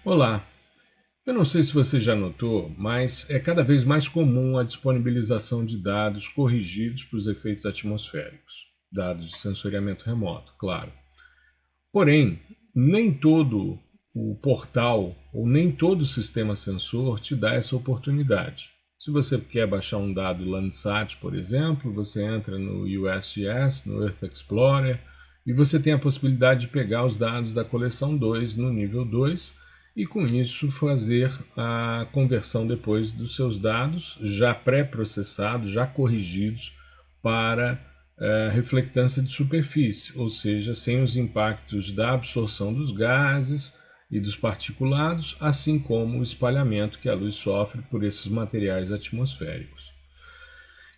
Olá, eu não sei se você já notou, mas é cada vez mais comum a disponibilização de dados corrigidos para os efeitos atmosféricos, dados de sensoriamento remoto, claro. Porém, nem todo o portal ou nem todo o sistema sensor te dá essa oportunidade. Se você quer baixar um dado Landsat, por exemplo, você entra no USGS, no Earth Explorer, e você tem a possibilidade de pegar os dados da coleção 2 no nível 2 e com isso fazer a conversão depois dos seus dados já pré-processados, já corrigidos para reflectância de superfície, ou seja, sem os impactos da absorção dos gases e dos particulados, assim como o espalhamento que a luz sofre por esses materiais atmosféricos.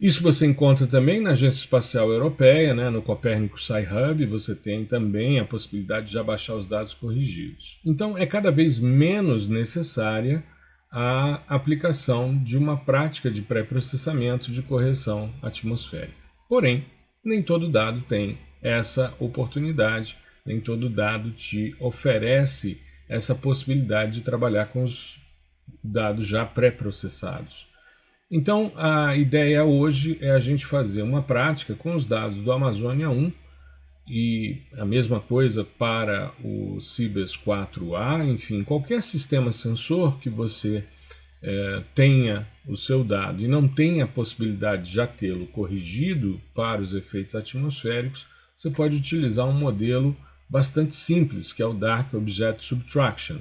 Isso você encontra também na Agência Espacial Europeia, no Copernicus Sci-Hub, você tem também a possibilidade de já baixar os dados corrigidos. Então, é cada vez menos necessária a aplicação de uma prática de pré-processamento de correção atmosférica. Porém, nem todo dado tem essa oportunidade, nem todo dado te oferece essa possibilidade de trabalhar com os dados já pré-processados. Então, a ideia hoje é a gente fazer uma prática com os dados do Amazônia 1 e a mesma coisa para o Cibers 4A, enfim, qualquer sistema sensor que você tenha o seu dado e não tenha a possibilidade de já tê-lo corrigido para os efeitos atmosféricos, você pode utilizar um modelo bastante simples, que é o Dark Object Subtraction.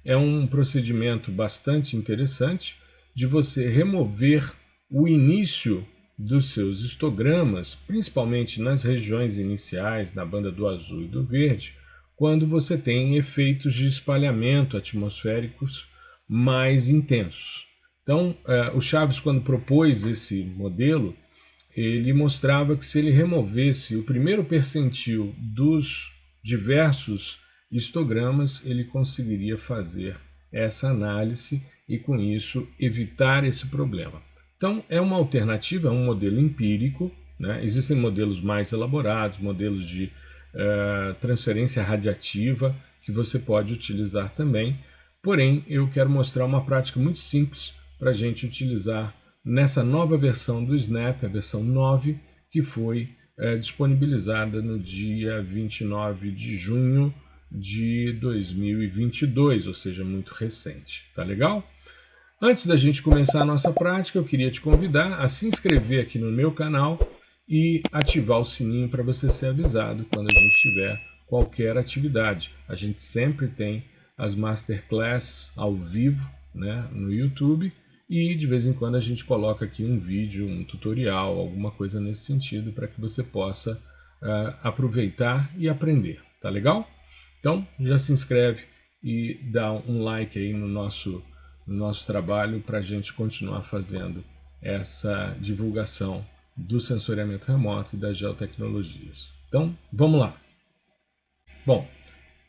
É um procedimento bastante interessante de você remover o início dos seus histogramas, principalmente nas regiões iniciais, na banda do azul e do verde, quando você tem efeitos de espalhamento atmosféricos mais intensos. Então, o Chaves, quando propôs esse modelo, ele mostrava que se ele removesse o primeiro percentil dos diversos histogramas, ele conseguiria fazer essa análise e, com isso, evitar esse problema. Então, é uma alternativa, é um modelo empírico. Existem modelos mais elaborados, modelos de transferência radiativa, que você pode utilizar também. Porém, eu quero mostrar uma prática muito simples para a gente utilizar nessa nova versão do Snap, a versão 9, que foi disponibilizada no dia 29 de junho de 2022, ou seja, muito recente. Tá legal? Antes da gente começar a nossa prática, eu queria te convidar a se inscrever aqui no meu canal e ativar o sininho para você ser avisado quando a gente tiver qualquer atividade. A gente sempre tem as masterclass ao vivo, no YouTube, e de vez em quando a gente coloca aqui um vídeo, um tutorial, alguma coisa nesse sentido para que você possa aproveitar e aprender. Tá legal? Então, já se inscreve e dá um like aí no nosso trabalho para a gente continuar fazendo essa divulgação do sensoriamento remoto e das geotecnologias. Então, vamos lá. Bom,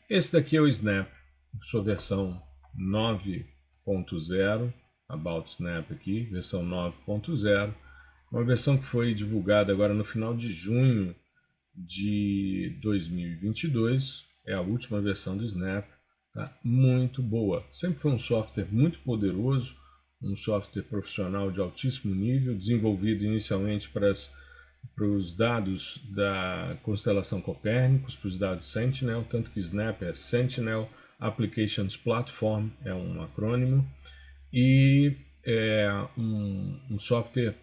esse daqui é o Snap, sua versão 9.0, About Snap aqui, versão 9.0, uma versão que foi divulgada agora no final de junho de 2022, é a última versão do Snap, tá? Muito boa. Sempre foi um software muito poderoso, um software profissional de altíssimo nível, desenvolvido inicialmente para os dados da constelação Copérnicos, para os dados Sentinel, tanto que Snap é Sentinel Applications Platform, é um acrônimo, e é um software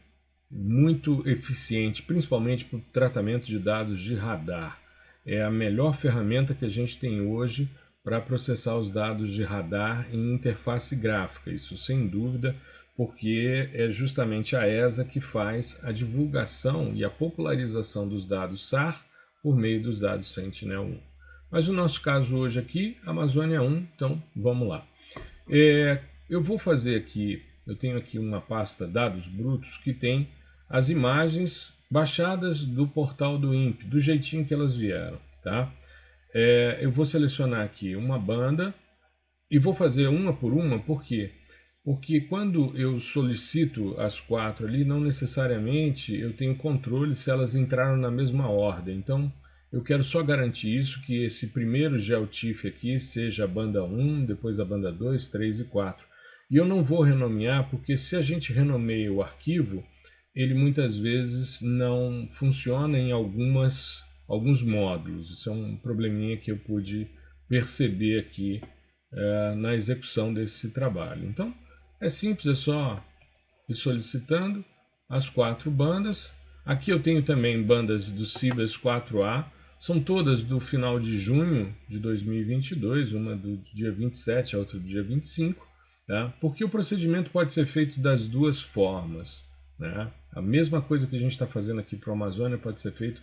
muito eficiente, principalmente para o tratamento de dados de radar. É a melhor ferramenta que a gente tem hoje para processar os dados de radar em interface gráfica, isso sem dúvida, porque é justamente a ESA que faz a divulgação e a popularização dos dados SAR por meio dos dados Sentinel-1. Mas o nosso caso hoje aqui, Amazônia 1, então vamos lá. Eu vou fazer aqui, eu tenho aqui uma pasta dados brutos que tem as imagens baixadas do portal do INPE, do jeitinho que elas vieram, tá? Eu vou selecionar aqui uma banda e vou fazer uma por uma, por quê? Porque quando eu solicito as 4 ali, não necessariamente eu tenho controle se elas entraram na mesma ordem. Então, eu quero só garantir isso, que esse primeiro GeoTIFF aqui seja a banda 1, depois a banda 2, 3 e 4. E eu não vou renomear, porque se a gente renomeia o arquivo, ele muitas vezes não funciona em alguns módulos. Isso é um probleminha que eu pude perceber aqui na execução desse trabalho. Então, é simples, é só ir solicitando as 4 bandas. Aqui eu tenho também bandas do Cibers 4A, são todas do final de junho de 2022, uma do dia 27, a outra do dia 25, tá? Porque o procedimento pode ser feito das duas formas, né? A mesma coisa que a gente está fazendo aqui para o Amazônia pode ser feito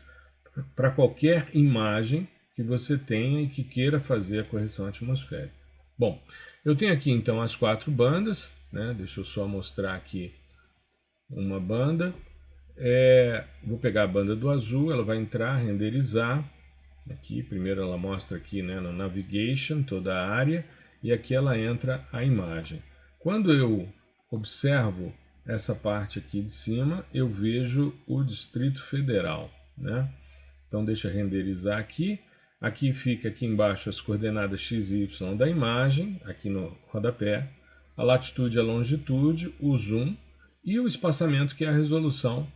para qualquer imagem que você tenha e que queira fazer a correção atmosférica. Bom, eu tenho aqui então as 4 bandas, né? Deixa eu só mostrar aqui uma banda. Vou pegar a banda do azul, ela vai entrar, renderizar. Aqui, primeiro ela mostra aqui, né, no Navigation toda a área, e aqui ela entra a imagem. Quando eu observo essa parte aqui de cima, eu vejo o Distrito Federal, né? Então deixa renderizar aqui. Aqui fica aqui embaixo as coordenadas x e y da imagem, aqui no rodapé, a latitude e a longitude, o zoom e o espaçamento, que é a resolução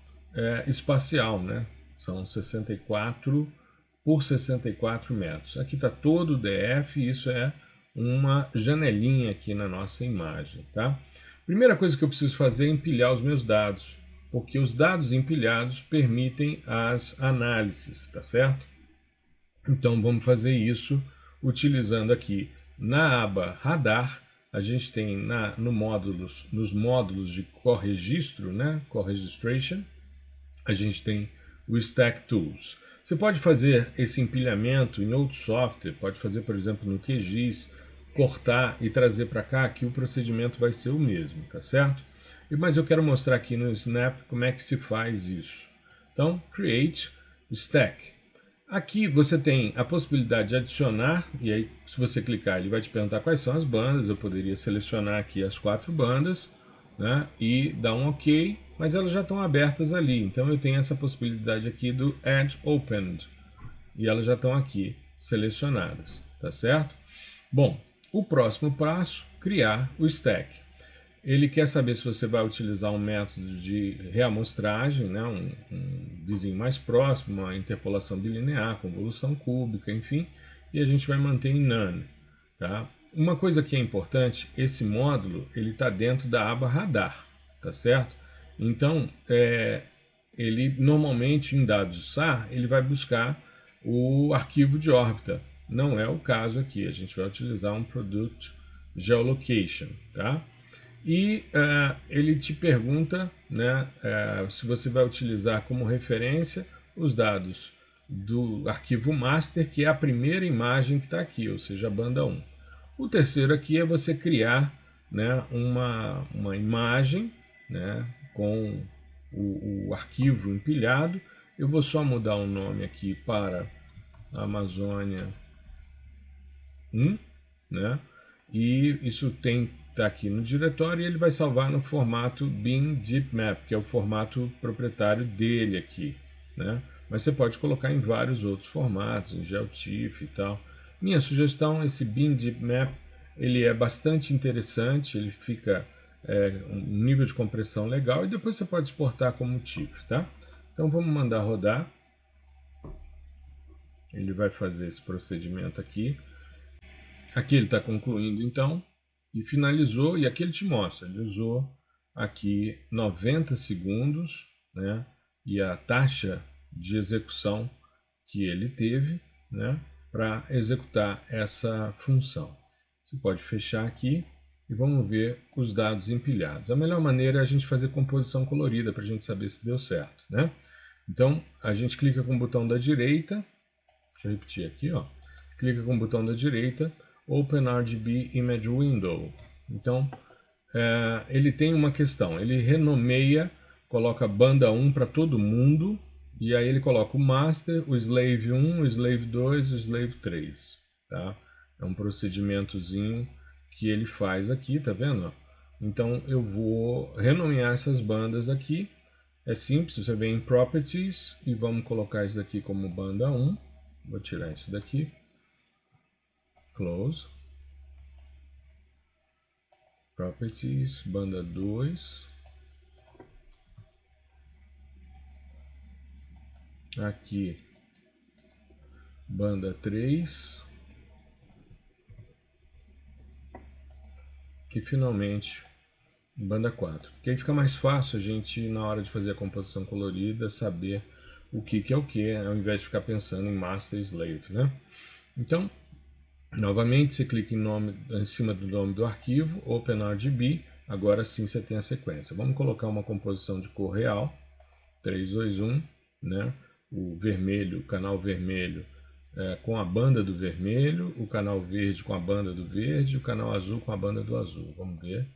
espacial, né? São 64 por 64 metros. Aqui está todo o DF, isso é uma janelinha aqui na nossa imagem, tá? Primeira coisa que eu preciso fazer é empilhar os meus dados, porque os dados empilhados permitem as análises, tá certo? Então vamos fazer isso utilizando aqui na aba Radar. A gente tem nos módulos de corregistro, né? Corregistration, a gente tem o Stack Tools. Você pode fazer esse empilhamento em outro software, pode fazer, por exemplo, no QGIS, cortar e trazer para cá, que o procedimento vai ser o mesmo, tá certo? Mas eu quero mostrar aqui no Snap como é que se faz isso. Então, Create Stack. Aqui você tem a possibilidade de adicionar, e aí se você clicar ele vai te perguntar quais são as bandas. Eu poderia selecionar aqui as 4 bandas, né, e dar um OK, mas elas já estão abertas ali, então eu tenho essa possibilidade aqui do Add Opened, e elas já estão aqui selecionadas, tá certo? Bom, o próximo passo, criar o stack. Ele quer saber se você vai utilizar um método de reamostragem, né, um vizinho mais próximo, uma interpolação bilinear, convolução cúbica, enfim, e a gente vai manter em None, tá? Uma coisa que é importante, esse módulo ele está dentro da aba Radar, tá certo? Então, ele normalmente em dados SAR, ele vai buscar o arquivo de órbita. Não é o caso aqui, a gente vai utilizar um Product Geolocation, tá? E ele te pergunta, né, se você vai utilizar como referência os dados do arquivo master, que é a primeira imagem que está aqui, ou seja, a banda 1. O terceiro aqui é você criar, né, uma imagem, né, com o arquivo empilhado. Eu vou só mudar o nome aqui para Amazônia 1, né, e isso está aqui no diretório, e ele vai salvar no formato Bin Deep Map, que é o formato proprietário dele aqui, né? Mas você pode colocar em vários outros formatos, em GeoTIFF e tal. Minha sugestão, esse Bin Deep Map, ele é bastante interessante, ele fica um nível de compressão legal, e depois você pode exportar como TIFF, tá? Então vamos mandar rodar. Ele vai fazer esse procedimento aqui. Aqui ele está concluindo então, e finalizou, e aqui ele te mostra, ele usou aqui 90 segundos, né, e a taxa de execução que ele teve, né, para executar essa função. Você pode fechar aqui e vamos ver os dados empilhados. A melhor maneira é a gente fazer composição colorida para a gente saber se deu certo, né? Então a gente clica com o botão da direita, deixa eu repetir aqui, ó, clica com o botão da direita, Open RGB Image Window. Então, ele tem uma questão, ele renomeia, coloca banda 1 para todo mundo, e aí ele coloca o Master, o Slave 1, o Slave 2 e o Slave 3. Tá? É um procedimentozinho que ele faz aqui, tá vendo? Então, eu vou renomear essas bandas aqui. É simples, você vem em Properties e vamos colocar isso aqui como banda 1. Vou tirar isso daqui. Close. Properties, banda 2. Aqui, banda 3. E finalmente, banda 4. Porque aí fica mais fácil a gente, na hora de fazer a composição colorida, saber o que é o que, ao invés de ficar pensando em master e slave, né? Então, novamente, você clica em cima do nome do arquivo, OpenRGB, agora sim você tem a sequência. Vamos colocar uma composição de cor real, 3, 2, 1, né? O vermelho, o canal vermelho com a banda do vermelho, o canal verde com a banda do verde, o canal azul com a banda do azul. Vamos ver.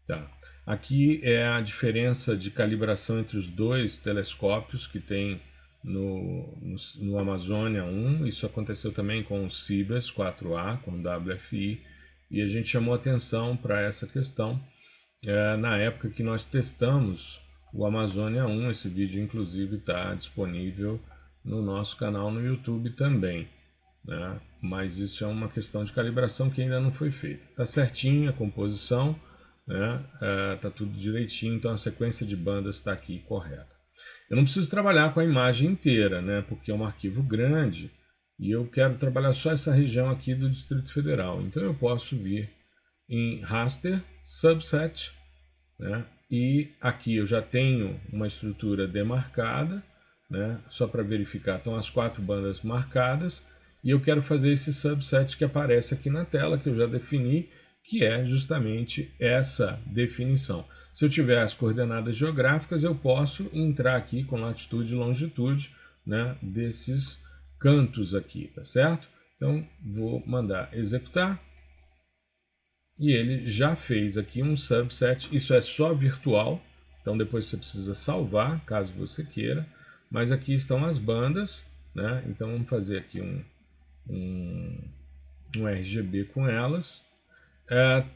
Tá. Aqui é a diferença de calibração entre os dois telescópios que tem no Amazônia 1. Isso aconteceu também com o Cibers 4A, com o WFI, e a gente chamou atenção para essa questão na época que nós testamos o Amazônia 1. Esse vídeo, inclusive, está disponível no nosso canal no YouTube também, né? Mas isso é uma questão de calibração que ainda não foi feita. Está certinho a composição, né? Tá tudo direitinho, então a sequência de bandas está aqui correta. Eu não preciso trabalhar com a imagem inteira, né? Porque é um arquivo grande e eu quero trabalhar só essa região aqui do Distrito Federal. Então eu posso vir em Raster, Subset, né? E aqui eu já tenho uma estrutura demarcada, né? Só para verificar, estão as 4 bandas marcadas e eu quero fazer esse subset que aparece aqui na tela, que eu já defini, que é justamente essa definição. Se eu tiver as coordenadas geográficas, eu posso entrar aqui com latitude e longitude, né, desses cantos aqui, tá certo? Então, vou mandar executar. E ele já fez aqui um subset. Isso é só virtual, então depois você precisa salvar, caso você queira. Mas aqui estão as bandas, né? Então vamos fazer aqui um RGB com elas.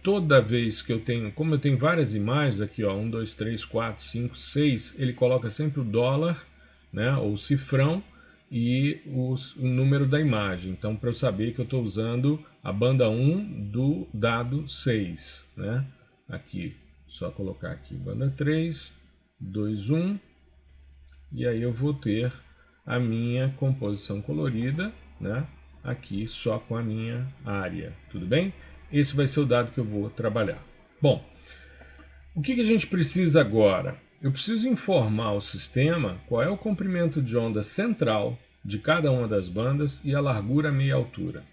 Toda vez que eu tenho, como eu tenho várias imagens aqui, ó, 1, 2, 3, 4, 5, 6, ele coloca sempre o dólar, né, ou cifrão e o número da imagem. Então, para eu saber que eu estou usando a banda 1 do dado 6, né? Aqui, só colocar aqui banda 3, 2, 1, e aí eu vou ter a minha composição colorida, né? Aqui só com a minha área, tudo bem? Esse vai ser o dado que eu vou trabalhar. Bom, o que a gente precisa agora? Eu preciso informar ao sistema qual é o comprimento de onda central de cada uma das bandas e a largura meia altura.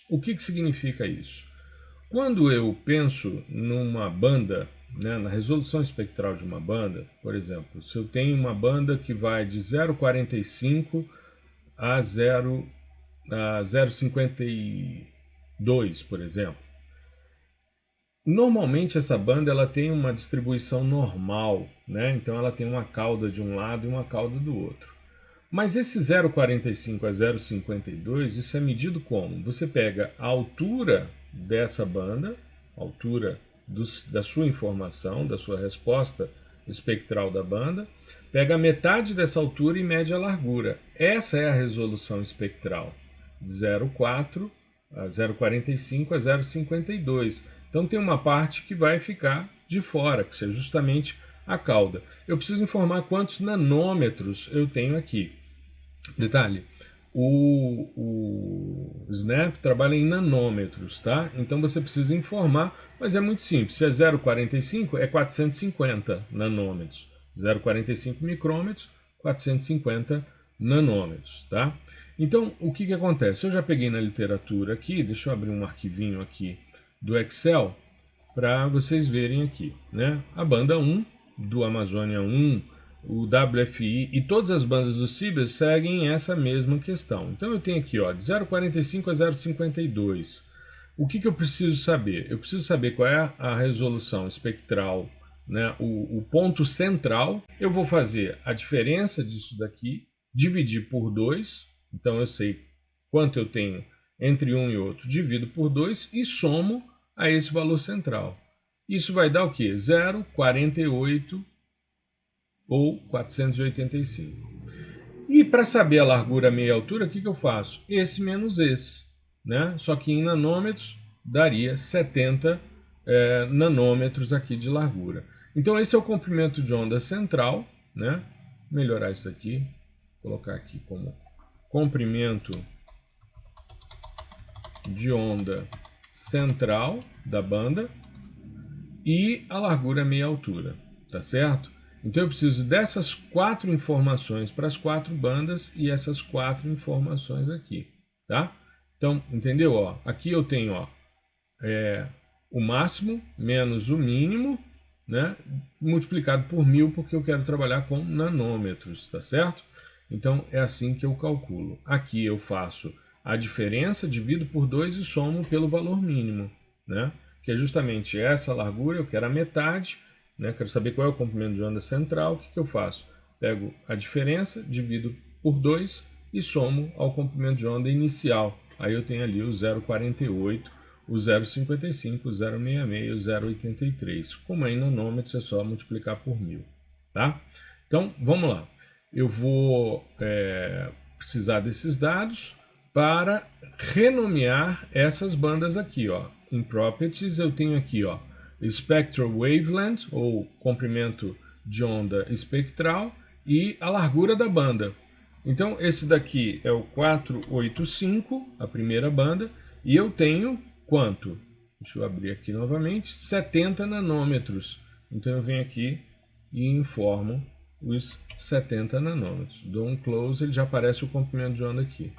O que significa isso? Quando eu penso numa banda, né, na resolução espectral de uma banda, por exemplo, se eu tenho uma banda que vai de 0,45 a 0,52, por exemplo, normalmente essa banda ela tem uma distribuição normal, né? Então ela tem uma cauda de um lado e uma cauda do outro. Mas esse 0,45 a 0,52, isso é medido como? Você pega a altura dessa banda, a altura da sua informação, da sua resposta espectral da banda, pega a metade dessa altura e mede a largura. Essa é a resolução espectral, de 0,45 a 0,52. Então tem uma parte que vai ficar de fora, que é justamente a cauda. Eu preciso informar quantos nanômetros eu tenho aqui. Detalhe, o Snap trabalha em nanômetros, tá? Então você precisa informar, mas é muito simples. Se é 0,45, é 450 nanômetros. 0,45 micrômetros, 450 nanômetros, tá? Então, o que acontece? Eu já peguei na literatura aqui, deixa eu abrir um arquivinho aqui do Excel para vocês verem aqui, né? A banda 1 do Amazônia 1, o WFI e todas as bandas do Cibers seguem essa mesma questão. Então eu tenho aqui, ó, de 0,45 a 0,52. O que eu preciso saber? Eu preciso saber qual é a resolução espectral, né? O ponto central. Eu vou fazer a diferença disso daqui, dividir por 2. Então eu sei quanto eu tenho entre um e outro, divido por 2 e somo a esse valor central. Isso vai dar o quê? 0,48 ou 485. E para saber a largura, meia altura, o que eu faço? Esse menos esse, né? Só que em nanômetros daria 70 nanômetros aqui de largura. Então esse é o comprimento de onda central, né? Melhorar isso aqui, colocar aqui como comprimento de onda central da banda e a largura meia altura, tá certo? Então eu preciso dessas 4 informações para as 4 bandas e essas 4 informações aqui, tá? Então, entendeu? Ó, aqui eu tenho o máximo menos o mínimo, né? Multiplicado por 1000 porque eu quero trabalhar com nanômetros, tá certo? Então é assim que eu calculo. Aqui eu faço a diferença, divido por 2 e somo pelo valor mínimo, né? Que é justamente essa largura, eu quero a metade, né? Quero saber qual é o comprimento de onda central. O que eu faço? Pego a diferença, divido por 2 e somo ao comprimento de onda inicial. Aí eu tenho ali o 0,48, o 0,55, o 0,66 e o 0,83. Como é em nanômetros, é só multiplicar por 1000, tá? Então, vamos lá. Eu vou precisar desses dados para renomear essas bandas aqui, ó. Em Properties eu tenho aqui, ó, Spectral Wavelength, ou comprimento de onda espectral, e a largura da banda. Então esse daqui é o 485, a primeira banda, e eu tenho quanto? Deixa eu abrir aqui novamente, 70 nanômetros. Então eu venho aqui e informo os 70 nanômetros. Dou um close, ele já aparece o comprimento de onda aqui.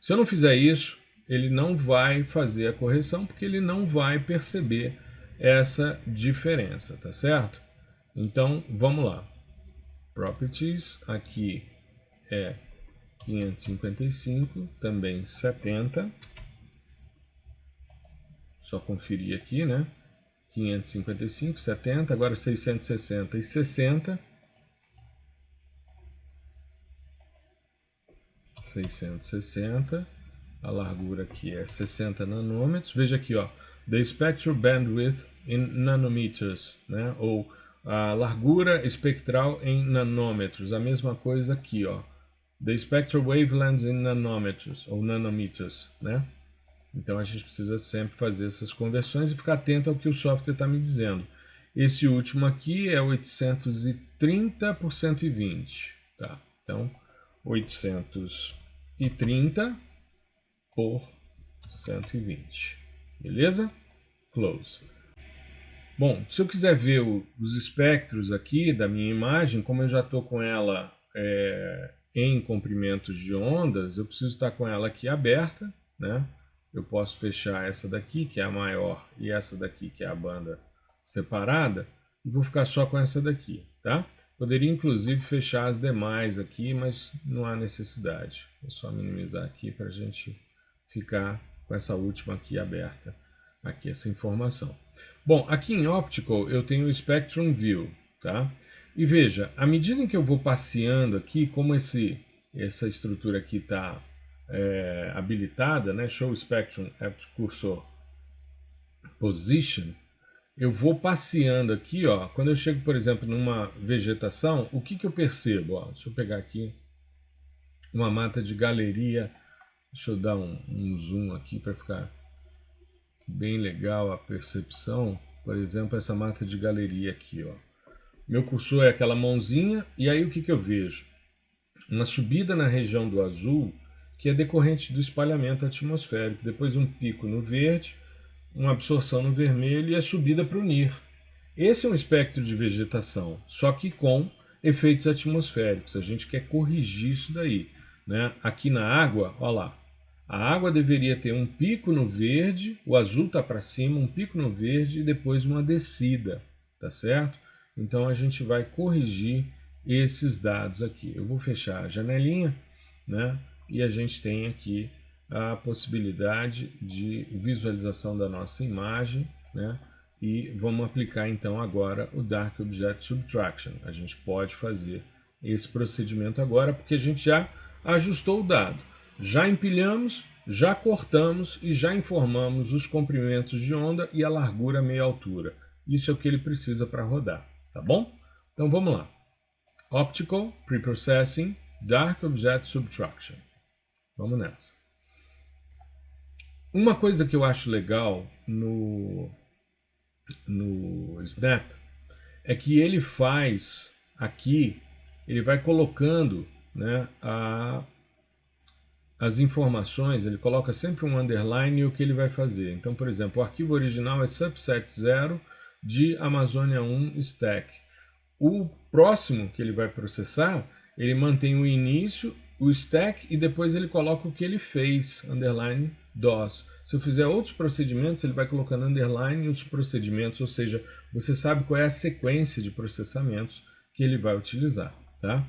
Se eu não fizer isso, ele não vai fazer a correção, porque ele não vai perceber essa diferença, tá certo? Então, vamos lá. Properties, aqui é 555, também 70. Só conferir aqui, né? 555, 70, agora 660 e 60. 660, a largura aqui é 60 nanômetros. Veja aqui, ó, the spectral bandwidth in nanometers, né? Ou a largura espectral em nanômetros. A mesma coisa aqui, ó, the spectral wavelengths in nanometers ou nanometers, né? Então a gente precisa sempre fazer essas conversões e ficar atento ao que o software está me dizendo. Esse último aqui é 830 por 120, tá? Então 830 por 120, beleza? Close. Bom, se eu quiser ver os espectros aqui da minha imagem, como eu já estou com ela em comprimentos de ondas, eu preciso estar com ela aqui aberta, né? Eu posso fechar essa daqui, que é a maior, e essa daqui, que é a banda separada, e vou ficar só com essa daqui, tá? Poderia inclusive fechar as demais aqui, mas não há necessidade. Vou só minimizar aqui para a gente ficar com essa última aqui aberta, aqui essa informação. Bom, aqui em Optical eu tenho o Spectrum View, tá? E veja, à medida em que eu vou passeando aqui, como essa estrutura aqui está habilitada, né? Show Spectrum at Cursor Position, eu vou passeando aqui, ó. Quando eu chego, por exemplo, numa vegetação, o que eu percebo? Ó, deixa eu pegar aqui uma mata de galeria. Deixa eu dar um zoom aqui para ficar bem legal a percepção. Por exemplo, essa mata de galeria aqui, ó. Meu cursor é aquela mãozinha e aí o que eu vejo? Uma subida na região do azul, que é decorrente do espalhamento atmosférico. Depois um pico no verde, uma absorção no vermelho e a subida para o NIR. Esse é um espectro de vegetação, só que com efeitos atmosféricos. A gente quer corrigir isso daí, né? Aqui na água, olha lá, a água deveria ter um pico no verde, o azul está para cima, um pico no verde e depois uma descida, tá certo? Então a gente vai corrigir esses dados aqui. Eu vou fechar a janelinha, né? E a gente tem aqui a possibilidade de visualização da nossa imagem, né? E vamos aplicar então agora o Dark Object Subtraction. A gente pode fazer esse procedimento agora porque a gente já ajustou o dado. Já empilhamos, já cortamos e já informamos os comprimentos de onda e a largura meia altura. Isso é o que ele precisa para rodar, tá bom? Então vamos lá. Optical, Preprocessing, Dark Object Subtraction. Vamos nessa. Uma coisa que eu acho legal no Snap é que ele faz aqui, ele vai colocando, né, as informações, ele coloca sempre um underline e o que ele vai fazer. Então, por exemplo, o arquivo original é subset 0 de Amazônia 1 stack. O próximo que ele vai processar, ele mantém o início, o stack e depois ele coloca o que ele fez, underline DOS. Se eu fizer outros procedimentos, ele vai colocando underline os procedimentos, ou seja, você sabe qual é a sequência de processamentos que ele vai utilizar, tá?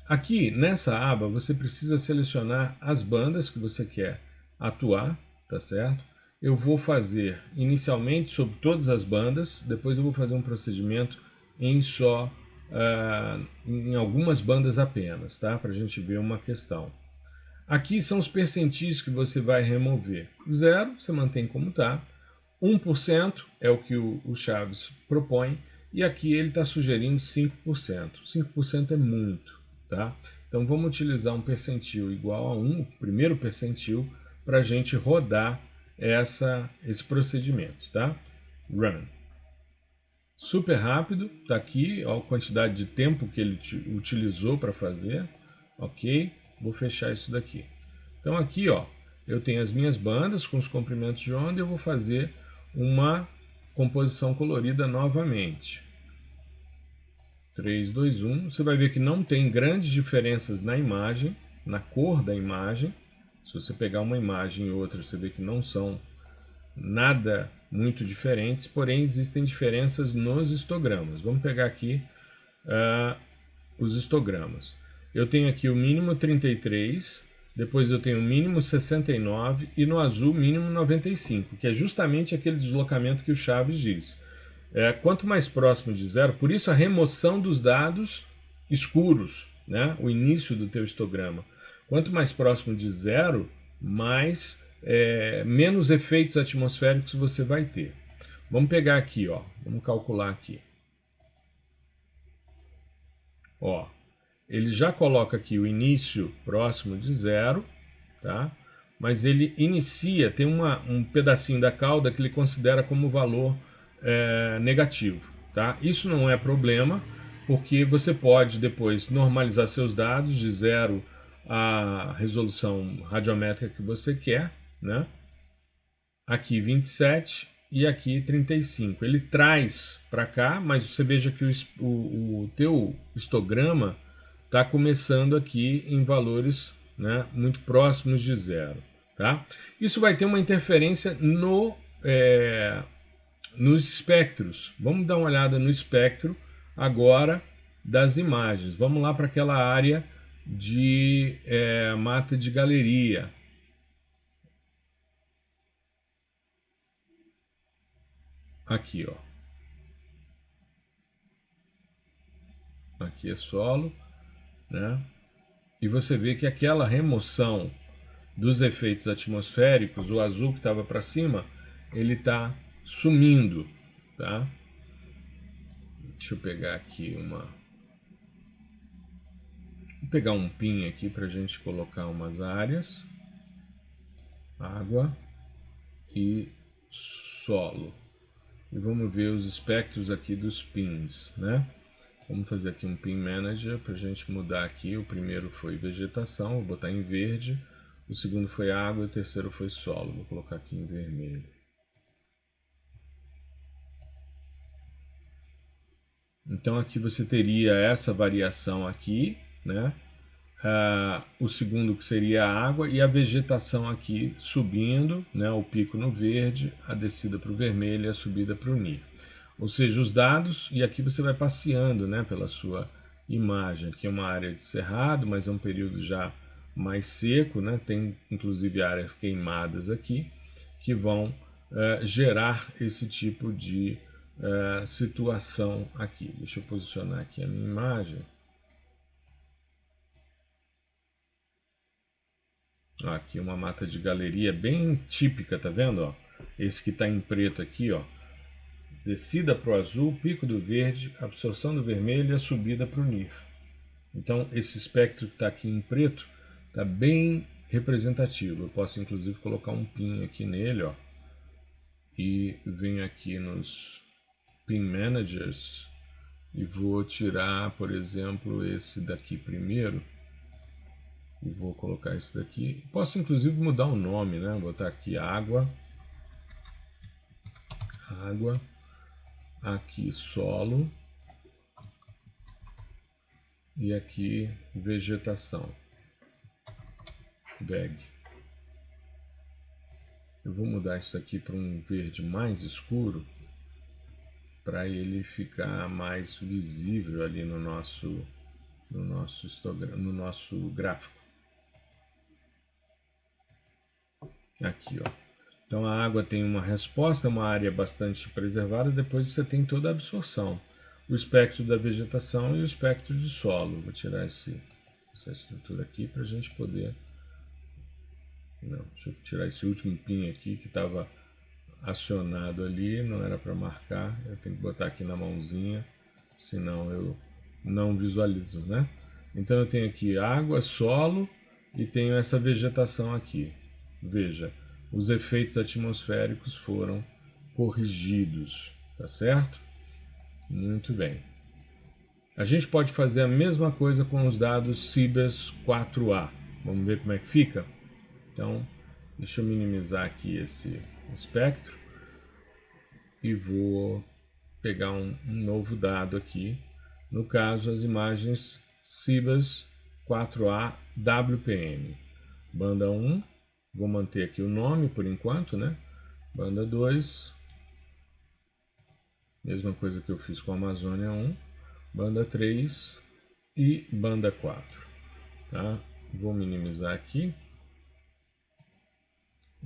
Aqui nessa aba você precisa selecionar as bandas que você quer atuar, tá certo? Eu vou fazer inicialmente sobre todas as bandas, depois eu vou fazer um procedimento em só em algumas bandas apenas, tá? Para a gente ver uma questão. Aqui são os percentis que você vai remover. 0, você mantém como está. 1% é o que o Chaves propõe. E aqui ele está sugerindo 5%. 5% é muito, tá? Então vamos utilizar um percentil igual a 1, o primeiro percentil, para a gente rodar esse procedimento, tá? Run. Super rápido, tá aqui ó, a quantidade de tempo que ele utilizou para fazer. Ok, vou fechar isso daqui. Então aqui ó, eu tenho as minhas bandas com os comprimentos de onda e eu vou fazer uma composição colorida novamente. 3, 2, 1. Você vai ver que não tem grandes diferenças na imagem, na cor da imagem. Se você pegar uma imagem e outra, você vê que não são nada muito diferentes, porém existem diferenças nos histogramas. Vamos pegar aqui os histogramas. Eu tenho aqui o mínimo 33, depois eu tenho o mínimo 69 e no azul mínimo 95, que é justamente aquele deslocamento que o Chaves diz. Quanto mais próximo de zero, por isso a remoção dos dados escuros, né? O início do teu histograma. Quanto mais próximo de zero, menos efeitos atmosféricos você vai ter. Vamos pegar aqui, ó. Vamos calcular aqui. Ó, ele já coloca aqui o início próximo de zero, tá? Mas ele inicia, tem um pedacinho da cauda que ele considera como valor negativo, tá? Isso não é problema, porque você pode depois normalizar seus dados de zero à resolução radiométrica que você quer, né? Aqui 27 e aqui 35. Ele traz para cá, mas você veja que o teu histograma está começando aqui em valores, né, muito próximos de zero. Tá? Isso vai ter uma interferência nos espectros. Vamos dar uma olhada no espectro agora das imagens. Vamos lá para aquela área de mata de galeria. Aqui, ó. Aqui é solo, né? E você vê que aquela remoção dos efeitos atmosféricos, o azul que estava para cima, ele está sumindo, tá? Deixa eu pegar aqui vou pegar um pin aqui para a gente colocar umas áreas, água e solo. E vamos ver os espectros aqui dos pins, né? Vamos fazer aqui um Pin Manager para a gente mudar aqui. O primeiro foi vegetação, vou botar em verde. O segundo foi água e o terceiro foi solo. Vou colocar aqui em vermelho. Então aqui você teria essa variação aqui, né? O segundo que seria a água e a vegetação aqui subindo, né? O pico no verde, a descida para o vermelho e a subida para o NIR. Ou seja, os dados, e aqui você vai passeando, né, pela sua imagem. Aqui é uma área de cerrado, mas é um período já mais seco, né? Tem inclusive áreas queimadas aqui que vão gerar esse tipo de situação aqui. Deixa eu posicionar aqui a minha imagem. Aqui uma mata de galeria bem típica, tá vendo? Ó? Esse que está em preto aqui, ó. Descida para o azul, pico do verde, absorção do vermelho e a subida para o NIR. Então, esse espectro que está aqui em preto está bem representativo. Eu posso, inclusive, colocar um pin aqui nele, ó, e venho aqui nos Pin Managers e vou tirar, por exemplo, esse daqui primeiro e vou colocar esse daqui. Posso, inclusive, mudar o nome, né? Vou botar aqui água, aqui solo e aqui vegetação, bag. Eu vou mudar isso aqui para um verde mais escuro para ele ficar mais visível ali no nosso gráfico. Aqui, ó. Então a água tem uma resposta, uma área bastante preservada, depois você tem toda a absorção. O espectro da vegetação e o espectro de solo. Vou tirar essa estrutura aqui para a gente poder... Não, deixa eu tirar esse último pin aqui que estava acionado ali, não era para marcar. Eu tenho que botar aqui na mãozinha, senão eu não visualizo, né? Então eu tenho aqui água, solo e tenho essa vegetação aqui. Veja, os efeitos atmosféricos foram corrigidos, tá certo? Muito bem. A gente pode fazer a mesma coisa com os dados Cibers 4A. Vamos ver como é que fica? Então, deixa eu minimizar aqui esse espectro e vou pegar um novo dado aqui. No caso, as imagens Cibers 4A WPM. Banda 1, vou manter aqui o nome por enquanto, né? Banda 2, mesma coisa que eu fiz com a Amazônia 1. Banda 3 e banda 4. Tá? Vou minimizar aqui.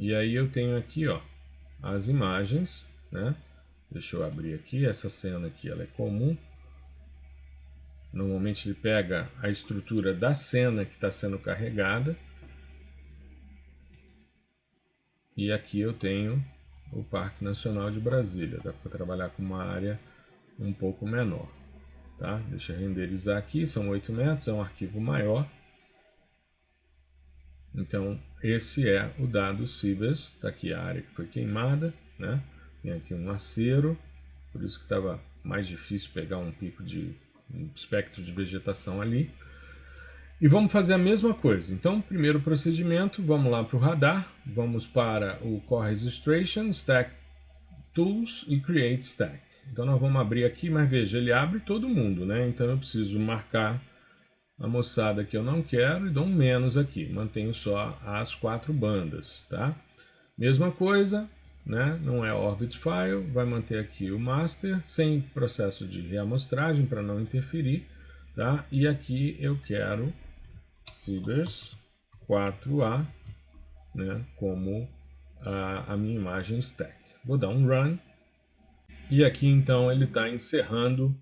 E aí eu tenho aqui, ó, as imagens, né? Deixa eu abrir aqui, essa cena aqui ela é comum. Normalmente ele pega a estrutura da cena que está sendo carregada. E aqui eu tenho o Parque Nacional de Brasília. Dá para trabalhar com uma área um pouco menor. Tá? Deixa eu renderizar aqui, são 8 metros, é um arquivo maior. Então, esse é o dado Cibers, está aqui a área que foi queimada, né? Tem aqui um acero, por isso que estava mais difícil pegar um pico de um espectro de vegetação ali. E vamos fazer a mesma coisa. Então, primeiro procedimento, vamos lá para o radar, vamos para o Core Registration, Stack Tools e Create Stack. Então nós vamos abrir aqui, mas veja, ele abre todo mundo, né? Então eu preciso marcar a moçada que eu não quero e dou um menos aqui. Mantenho só as 4 bandas, tá? Mesma coisa, né? Não é Orbit File, vai manter aqui o Master, sem processo de reamostragem para não interferir, tá? E aqui eu quero Cibers 4A, né? Como a minha imagem stack. Vou dar um Run. E aqui então ele está encerrando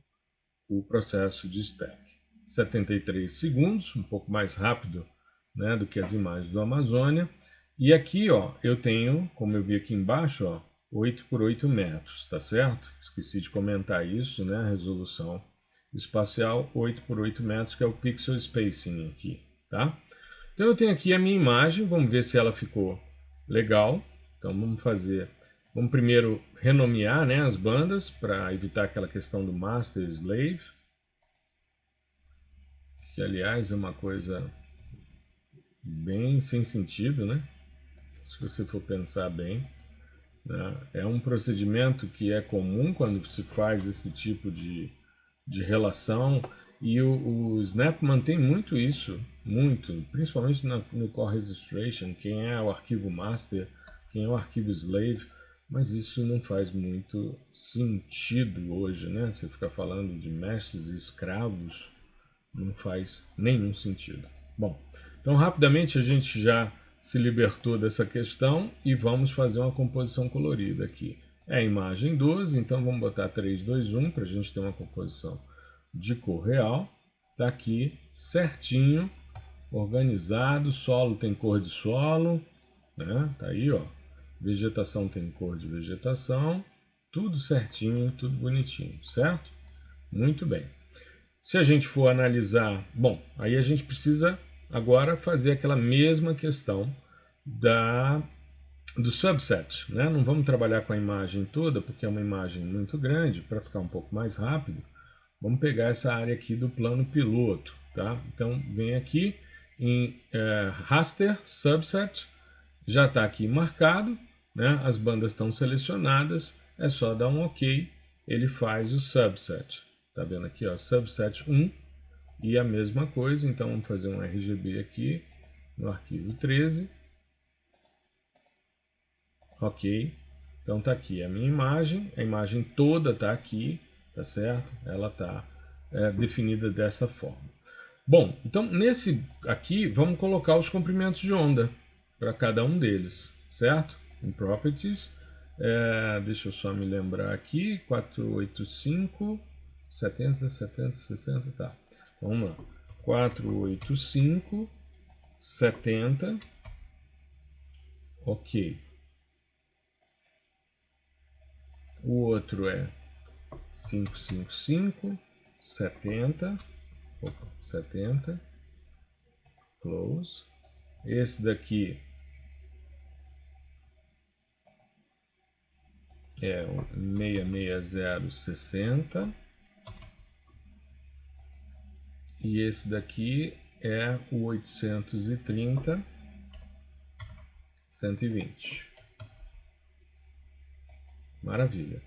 o processo de stack. 73 segundos, um pouco mais rápido, né, do que as imagens do Amazônia. E aqui, ó, eu tenho, como eu vi aqui embaixo, ó, 8 por 8 metros, tá certo? Esqueci de comentar isso, né, a resolução espacial 8 por 8 metros, que é o pixel spacing aqui, tá? Então eu tenho aqui a minha imagem, vamos ver se ela ficou legal. Então vamos primeiro renomear, né, as bandas para evitar aquela questão do master e slave, que aliás é uma coisa bem sem sentido, né? Se você for pensar bem, né? É um procedimento que é comum quando se faz esse tipo de relação, e o Snap mantém muito isso, muito, principalmente no Core Registration, quem é o arquivo master, quem é o arquivo slave, mas isso não faz muito sentido hoje, né? Você fica falando de mestres e escravos, não faz nenhum sentido. Bom, então rapidamente a gente já se libertou dessa questão e vamos fazer uma composição colorida aqui. É a imagem 12, então vamos botar 3, 2, 1 para a gente ter uma composição de cor real. Está aqui certinho, organizado, solo tem cor de solo, né? Tá aí, ó. Vegetação tem cor de vegetação, tudo certinho, tudo bonitinho, certo? Muito bem. Se a gente for analisar, bom, aí a gente precisa agora fazer aquela mesma questão do subset, né? Não vamos trabalhar com a imagem toda, porque é uma imagem muito grande, para ficar um pouco mais rápido. Vamos pegar essa área aqui do plano piloto, tá? Então, vem aqui em raster subset, já está aqui marcado, né? As bandas estão selecionadas, é só dar um OK, ele faz o subset. Tá vendo aqui, ó, subset 1 e a mesma coisa, então vamos fazer um RGB aqui no arquivo 13. Ok, então tá aqui a minha imagem, a imagem toda tá aqui, tá certo? Ela tá definida dessa forma. Bom, então nesse aqui vamos colocar os comprimentos de onda para cada um deles, certo? Em Properties, deixa eu só me lembrar aqui, 485, 70, 70, 60, tá. Então, vamos lá, 485, 70, ok. O outro é 555, 70, opa, 70, close. Esse daqui é o 66060 e esse daqui é o 830, 120. Maravilha.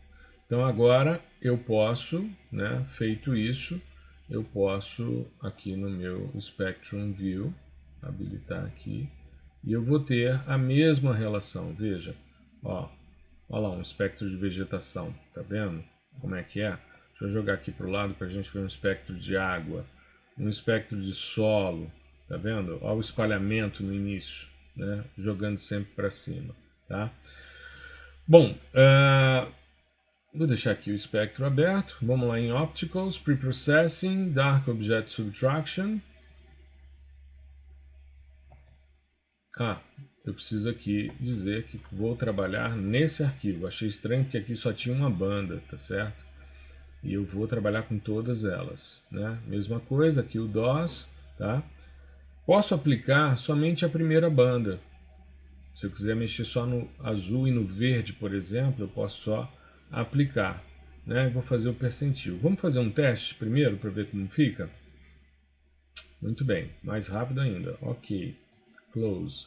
Então agora eu posso, né, feito isso, eu posso aqui no meu Spectrum View, habilitar aqui, e eu vou ter a mesma relação. Veja, ó lá um espectro de vegetação, tá vendo como é que é? Deixa eu jogar aqui para o lado para a gente ver um espectro de água, um espectro de solo, tá vendo? Olha o espalhamento no início, né, jogando sempre para cima, tá? Bom, vou deixar aqui o espectro aberto. Vamos lá em Opticals, Preprocessing, Dark Object Subtraction. Eu preciso aqui dizer que vou trabalhar nesse arquivo. Achei estranho porque aqui só tinha uma banda, tá certo? E eu vou trabalhar com todas elas, né? Mesma coisa aqui o DOS, tá? Posso aplicar somente a primeira banda. Se eu quiser mexer só no azul e no verde, por exemplo, eu posso só aplicar, né? Vou fazer o percentil. Vamos fazer um teste primeiro para ver como fica? Muito bem, mais rápido ainda. Ok, close.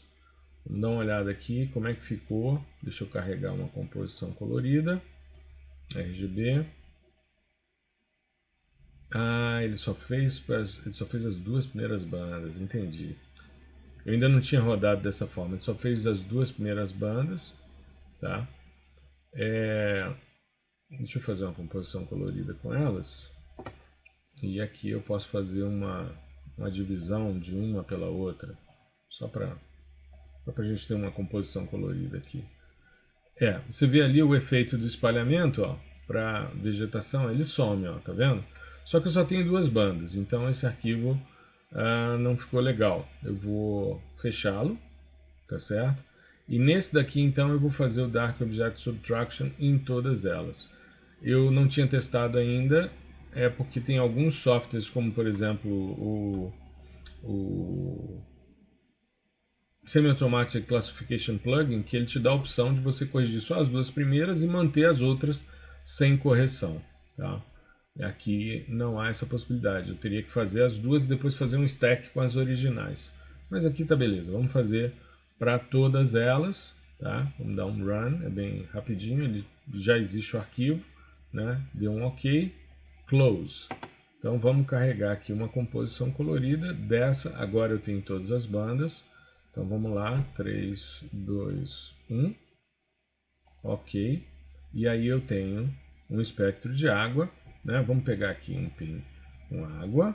Vamos dar uma olhada aqui como é que ficou. Deixa eu carregar uma composição colorida. RGB. Ele só fez as duas primeiras bandas, entendi. Eu ainda não tinha rodado dessa forma, ele só fez as duas primeiras bandas, tá? Deixa eu fazer uma composição colorida com elas. E aqui eu posso fazer uma divisão de uma pela outra, só para a gente ter uma composição colorida aqui. Você vê ali o efeito do espalhamento, ó, para vegetação, ele some, ó, tá vendo? Só que eu só tenho duas bandas, então esse arquivo não ficou legal. Eu vou fechá-lo, tá certo? E nesse daqui, então, eu vou fazer o Dark Object Subtraction em todas elas. Eu não tinha testado ainda, porque tem alguns softwares, como por exemplo o Semi-Automatic Classification Plugin, que ele te dá a opção de você corrigir só as duas primeiras e manter as outras sem correção, tá? Aqui não há essa possibilidade, eu teria que fazer as duas e depois fazer um stack com as originais. Mas aqui tá beleza, vamos fazer para todas elas, tá? Vamos dar um run, é bem rapidinho, ele já existe o arquivo, né? Deu um OK, close. Então vamos carregar aqui uma composição colorida dessa, agora eu tenho todas as bandas. Então vamos lá, 3, 2, 1, ok, e aí eu tenho um espectro de água, né? Vamos pegar aqui um pin com água,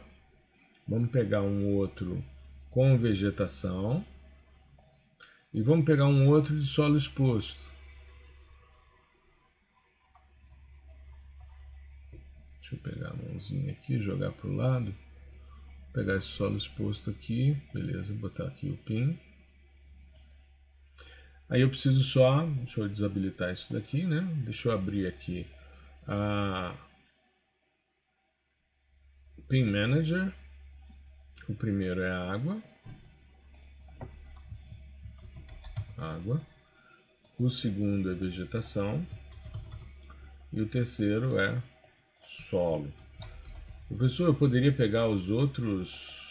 vamos pegar um outro com vegetação e vamos pegar um outro de solo exposto. Deixa eu pegar a mãozinha aqui, jogar para o lado, pegar esse solo exposto aqui, beleza, botar aqui o pin. Aí eu preciso só, deixa eu desabilitar isso daqui, né? Deixa eu abrir aqui Pin Manager. O primeiro é água. Água. O segundo é vegetação. E o terceiro é solo. Professor, eu poderia pegar os outros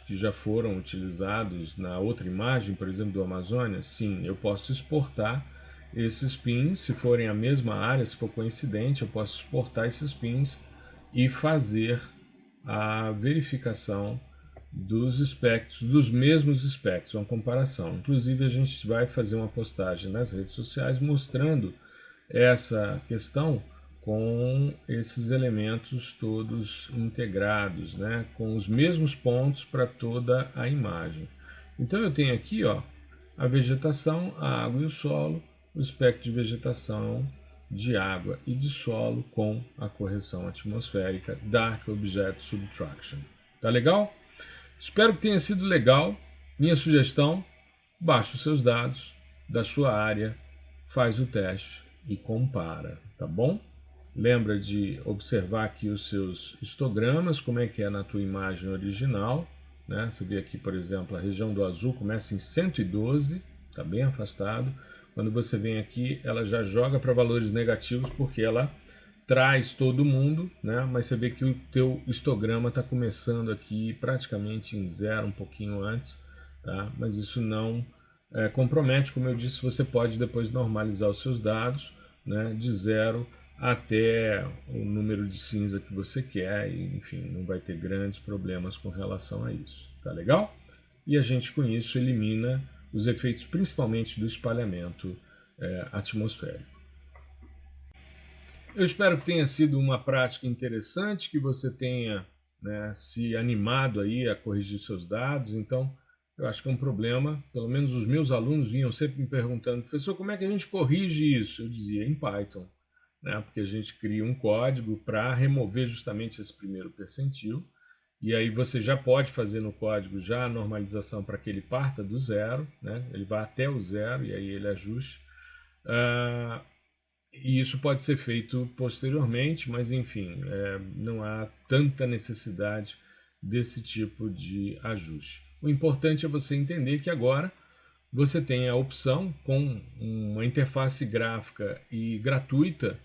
que já foram utilizados na outra imagem, por exemplo, do Amazônia? Sim, eu posso exportar esses pins, se forem a mesma área, se for coincidente, eu posso exportar esses pins e fazer a verificação dos espectros, dos mesmos espectros, uma comparação. Inclusive, a gente vai fazer uma postagem nas redes sociais mostrando essa questão com esses elementos todos integrados, né, com os mesmos pontos para toda a imagem. Então eu tenho aqui, ó, a vegetação, a água e o solo, o espectro de vegetação, de água e de solo com a correção atmosférica Dark Object Subtraction. Tá legal? Espero que tenha sido legal. Minha sugestão, baixe os seus dados da sua área, faz o teste e compara, tá bom? Lembra de observar aqui os seus histogramas, como é que é na tua imagem original, né? Você vê aqui, por exemplo, a região do azul começa em 112, está bem afastado. Quando você vem aqui, ela já joga para valores negativos porque ela traz todo mundo, né? Mas você vê que o teu histograma está começando aqui praticamente em zero, um pouquinho antes, tá? Mas isso não compromete, como eu disse, você pode depois normalizar os seus dados, né? De zero até o número de cinza que você quer e, enfim, não vai ter grandes problemas com relação a isso, tá legal? E a gente com isso elimina os efeitos principalmente do espalhamento atmosférico. Eu espero que tenha sido uma prática interessante, que você tenha, né, se animado aí a corrigir seus dados. Então, eu acho que é um problema, pelo menos os meus alunos vinham sempre me perguntando: professor, como é que a gente corrige isso? Eu dizia, em Python, né, porque a gente cria um código para remover justamente esse primeiro percentil, e aí você já pode fazer no código já a normalização para que ele parta do zero, né, ele vá até o zero e aí ele ajuste. E isso pode ser feito posteriormente, mas enfim, não há tanta necessidade desse tipo de ajuste. O importante é você entender que agora você tem a opção com uma interface gráfica e gratuita,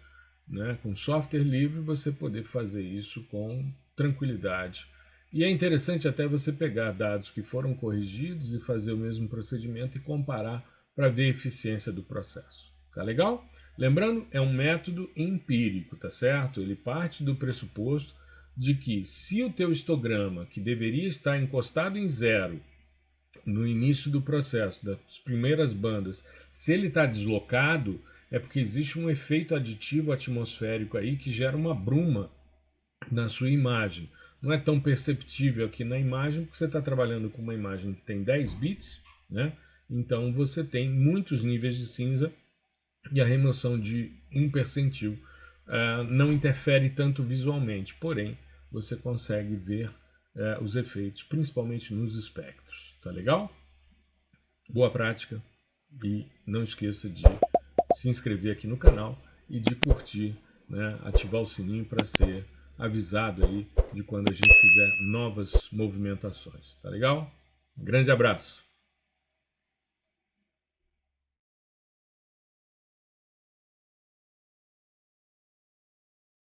né, com software livre, você poder fazer isso com tranquilidade. E é interessante até você pegar dados que foram corrigidos e fazer o mesmo procedimento e comparar para ver a eficiência do processo. Tá legal? Lembrando, é um método empírico, tá certo? Ele parte do pressuposto de que se o teu histograma, que deveria estar encostado em zero no início do processo, das primeiras bandas, se ele está deslocado, é porque existe um efeito aditivo atmosférico aí que gera uma bruma na sua imagem. Não é tão perceptível aqui na imagem, porque você está trabalhando com uma imagem que tem 10 bits, né? Então você tem muitos níveis de cinza e a remoção de 1 percentil não interfere tanto visualmente, porém você consegue ver os efeitos, principalmente nos espectros. Tá legal? Boa prática e não esqueça de se inscrever aqui no canal e de curtir, né, ativar o sininho para ser avisado aí de quando a gente fizer novas movimentações. Tá legal? Um grande abraço!